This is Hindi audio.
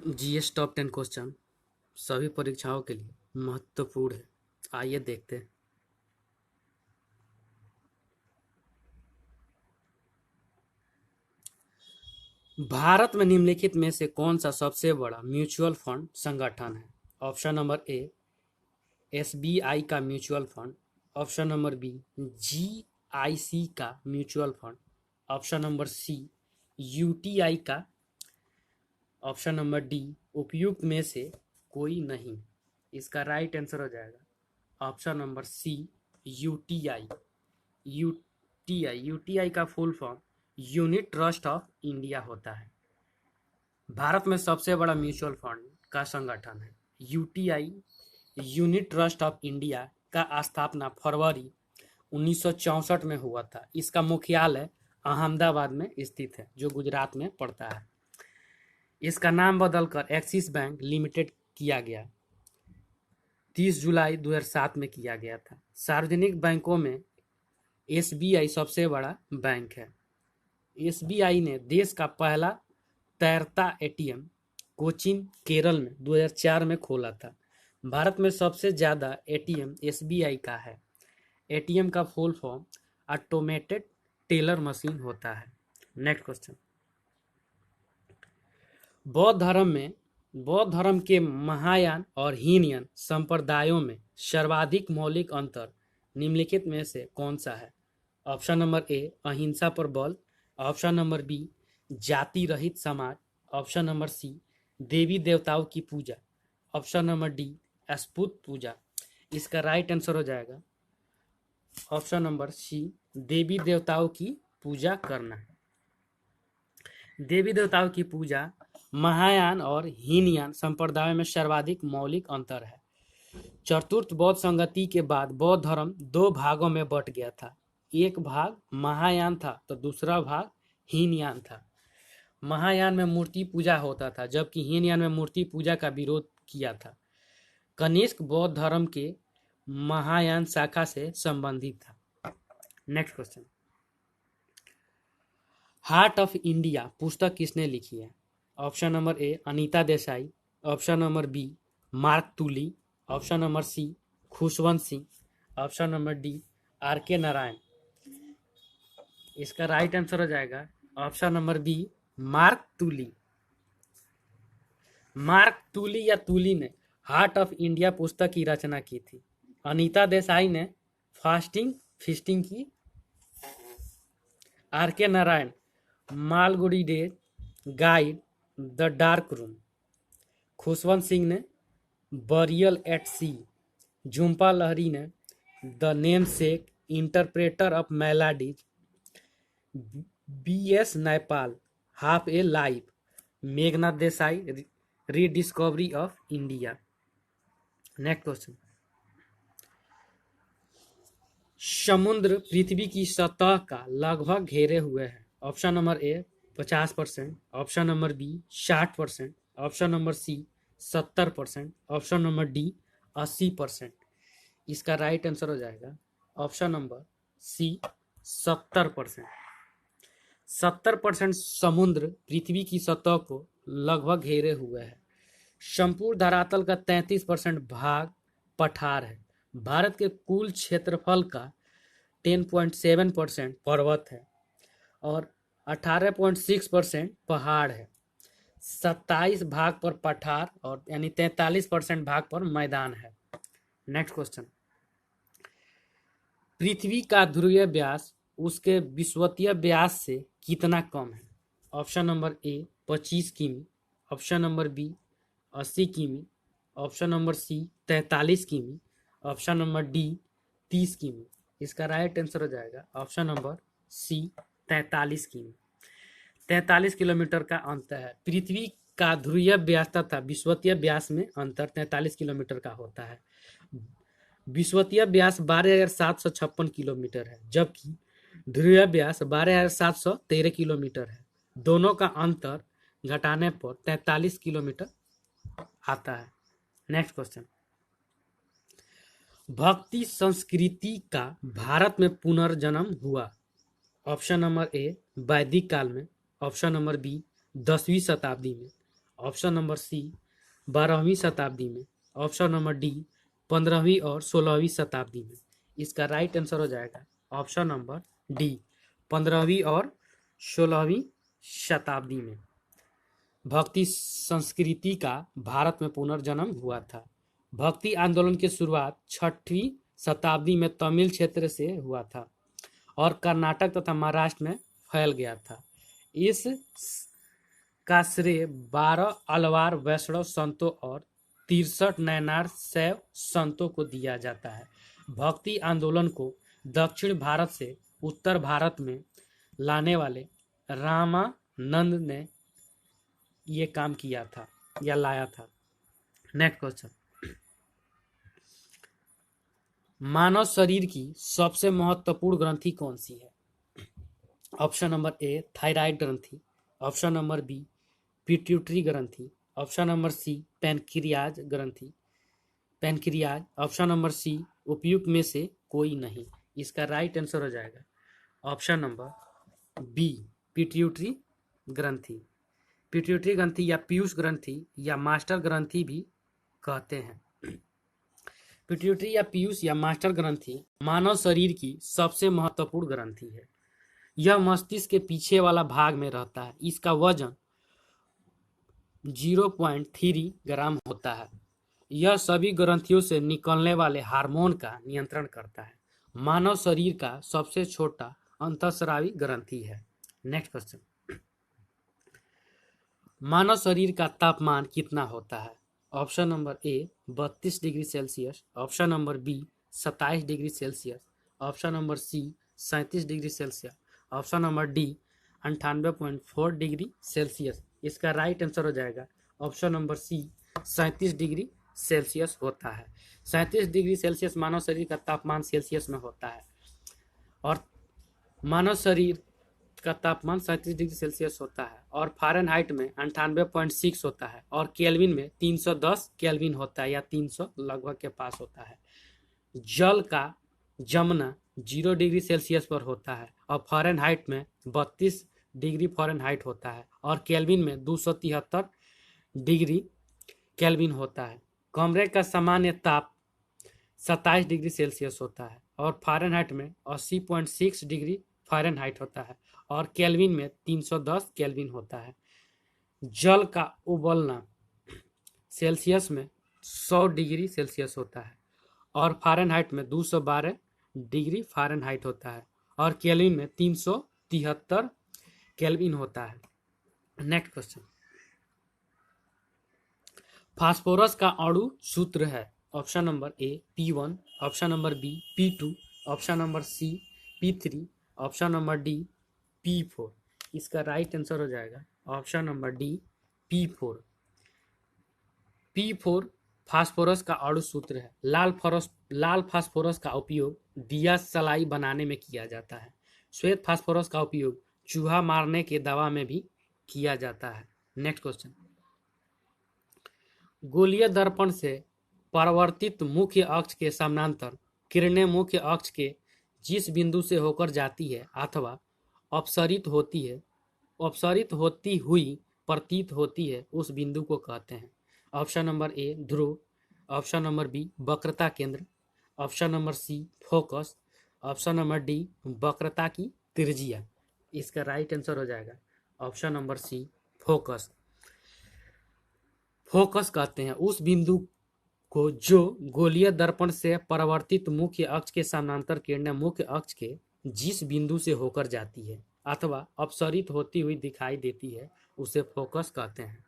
जीएस टॉप 10 क्वेश्चन सभी परीक्षाओं के लिए महत्वपूर्ण है। आइए देखते हैं। भारत में निम्नलिखित में से कौन सा सबसे बड़ा म्यूचुअल फंड संगठन है? ऑप्शन नंबर ए एसबीआई का mutual fund, option number B GIC का mutual fund, option number C UTI का, ऑप्शन नंबर डी उपयुक्त में से कोई नहीं। इसका राइट आंसर हो जाएगा option number C UTI. UTI का full form unit trust of India होता है। भारत में सबसे बड़ा म्यूचुअल फंड का संगठन है UTI. Unit trust of India का स्थापना फरवरी 1964 में हुआ था। इसका मुख्यालय अहमदाबाद में स्थित है, जो गुजरात में पड़ता है। इसका नाम बदलकर एक्सिस बैंक लिमिटेड किया गया। 30 जुलाई 2007 में किया गया था। सार्वजनिक बैंकों में एसबीआई सबसे बड़ा बैंक है। एसबीआई ने देश का पहला तैरता एटीएम कोचीन, केरल में 2004 में खोला था। भारत में सबसे ज़्यादा एटीएम एसबीआई का है। एटीएम का full form automated teller machine होता है। Next question. बौद्ध धर्म के महायान और हीनयान संप्रदायों में सर्वाधिक मौलिक अंतर निम्नलिखित में से कौन सा है? ऑप्शन नंबर ए अहिंसा पर बल, ऑप्शन नंबर बी जाति रहित समाज, ऑप्शन नंबर सी देवी देवताओं की पूजा, ऑप्शन नंबर डी स्फुट पूजा। इसका राइट आंसर हो जाएगा ऑप्शन नंबर सी देवी देवताओं की पूजा करना है। देवी देवताओं की पूजा महायान और हीनयान संप्रदायों में सर्वाधिक मौलिक अंतर है। चतुर्थ बौद्ध संगति के बाद बौद्ध धर्म दो भागों में बट गया था। एक भाग महायान था तो दूसरा भाग हीनयान था। महायान में मूर्ति पूजा होता था, जबकि हीनयान में मूर्ति पूजा का विरोध किया था। कनिष्क बौद्ध धर्म के महायान शाखा से संबंधित था। Next question. Heart of India पुस्तक किसने लिखी है? Option number A Anita Desai, option number B Mark Tully, option number C Khushwant Singh, option number D R K Narayan. इसका राइट आंसर हो जाएगा option number B Mark Tully. Mark Tully या टूली ने हार्ट ऑफ इंडिया पुस्तक की रचना की थी। अनीता देसाई ने फास्टिंग फीस्टिंग की, R K Narayan Malgudi days guide the dark room, Khushwant Singh ने burial at sea, Jhumpa Lahiri ने the namesake interpreter of maladies, V S Naipaul half a life, Meghnad Desai rediscovery of India. Next question. समुद्र पृथ्वी की सतह का लगभग घेरे हुए है। Option number A 50%, option number B 60%, option number C 70%, option number D 80%। इसका राइट आंसर हो जाएगा ऑप्शन नंबर सी 70%। 70% समुद्र पृथ्वी की सतह को लगभग घेरे हुए है। संपूर्ण धरातल का 33% भाग पठार है। भारत के कुल क्षेत्रफल का 10.7% पर्वत है और 18.6% पहाड़ है। 27 भाग पर पठार और यानी 43% भाग पर मैदान है। Next question. पृथ्वी का ध्रुवीय व्यास उसके विषुवतीय व्यास से कितना कम है? ऑप्शन नंबर ए 25 किमी, ऑप्शन नंबर बी 80 किमी, ऑप्शन नंबर सी 43 किमी, ऑप्शन नंबर डी 30 किमी। इसका राइट आंसर हो जाएगा ऑप्शन नंबर सी 43 किमी। 43 किलोमीटर का अंतर है। पृथ्वी का ध्रुवीय व्यास तथा विषुवतीय व्यास में अंतर 43 किलोमीटर का होता है। विषुवतीय व्यास 12,756 किलोमीटर है, जबकि ध्रुवीय व्यास 12,713 किलोमीटर है। दोनों का अंतर घटाने पर 43 किलोमीटर आता है। Next question. भक्ति संस्कृति का भारत में पुनर्जन्म हुआ। ऑप्शन नंबर ए वैदिक काल में, ऑप्शन नंबर बी 10वीं शताब्दी में, ऑप्शन नंबर सी 12वीं शताब्दी में, ऑप्शन नंबर डी 15वीं और 16वीं शताब्दी में। इसका राइट आंसर हो जाएगा ऑप्शन नंबर डी 15वीं और 16वीं शताब्दी में भक्ति संस्कृति का भारत में पुनर्जन्म हुआ था। भक्ति आंदोलन की शुरुआत 6वीं शताब्दी में तमिल क्षेत्र से हुआ था और कर्नाटक तथा महाराष्ट्र में फैल गया था। इस का श्रेय 12 अलवार वैष्णव संतों और 63 नैनार शैव संतों को दिया जाता है। भक्ति आंदोलन को दक्षिण भारत से उत्तर भारत में लाने वाले रामानंद ने ये काम किया था या लाया था। नेक्स्ट क्वेश्चन, मानव शरीर की सबसे महत्वपूर्ण ग्रंथि कौन सी है? ऑप्शन नंबर ए थायराइड ग्रंथि, ऑप्शन नंबर बी पिट्यूटरी ग्रंथि, ऑप्शन नंबर सी पैनक्रियाज ग्रंथि पैनक्रियाज, ऑप्शन नंबर सी उपयुक्त में से कोई नहीं। इसका राइट आंसर हो जाएगा ऑप्शन नंबर बी पिट्यूटरी ग्रंथि। पिट्यूटरी ग्रंथि या पीयूष ग्रंथि या मास्टर ग्रंथि भी कहते हैं। पिट्यूटरी या पीयूष या मास्टर ग्रंथि मानव शरीर की सबसे महत्वपूर्ण ग्रंथि है। यह मस्तिष्क के पीछे वाला भाग में रहता है। इसका वजन 0.3 ग्राम होता है। यह सभी ग्रंथियों से निकलने वाले हार्मोन का नियंत्रण करता है। मानव शरीर का सबसे छोटा अंतःस्रावी ग्रंथि है। नेक्स्ट क्वेश्चन, मानव शरीर का तापमान कितना होता है? Option number A 32 degree Celsius, option number B 27 degree Celsius, option number C 37 degree Celsius, option number D 98.4 degree Celsius. इसका राइट आंसर हो जाएगा option number C 37 degree Celsius होता है। 37 डिग्री सेल्सियस मानव शरीर का तापमान सेल्सियस में होता है और मानव शरीर का तापमान 37 डिग्री सेल्सियस होता है और फ़ारेनहाइट में 98.6 होता है और केल्विन में 310 केल्विन होता है या 300 लगभग के पास होता है। जल का जमना 0 डिग्री सेल्सियस पर होता है और फ़ारेनहाइट में 32 डिग्री फ़ारेनहाइट होता है और केल्विन में 273 डिग्री केल्विन होता है। कमरे का सामान्य ताप 27 डिग्री सेल्सियस होता है और फ़ारेनहाइट में 80.6 डिग्री फ़ारेनहाइट होता है और केल्विन में 310 केल्विन होता है। जल का उबलना सेल्सियस में 100 डिग्री सेल्सियस होता है और फ़ारेनहाइट में 212 डिग्री फ़ारेनहाइट होता है और केल्विन में 373 केल्विन होता है। नेक्स्ट क्वेश्चन, फास्फोरस का अणु सूत्र है। Option number A P1, option number B P2, option number C P3, option number D P4। इसका राइट आंसर हो जाएगा option number D P4। P4 phosphorus का अणु सूत्र है। लाल फास्फोरस का उपयोग दिया सलाई बनाने में किया जाता है। श्वेत फास्फोरस का उपयोग चूहा मारने के दवा में भी किया जाता है। नेक्स्ट क्वेश्चन, गोलीय दर्पण से परावर्तित मुख्य अक्ष के समानांतर किरणें मुख्य अक्ष के जिस बिंदु से होकर जाती है अथवा अपसरित होती हुई प्रतीत होती है उस बिंदु को कहते हैं। ऑप्शन नंबर ए ध्रुव, ऑप्शन नंबर बी वक्रता केंद्र, option number C focus, option number D वक्रता की त्रिज्या। इसका राइट आंसर हो जाएगा option number C focus. Focus कहते हैं उस बिंदु को जो गोलीय दर्पण से परावर्तित मुख्य अक्ष के समानांतर किरणें मुख्य अक्ष के जिस बिंदु से होकर जाती है अथवा अपसरित होती हुई दिखाई देती है उसे फोकस कहते हैं।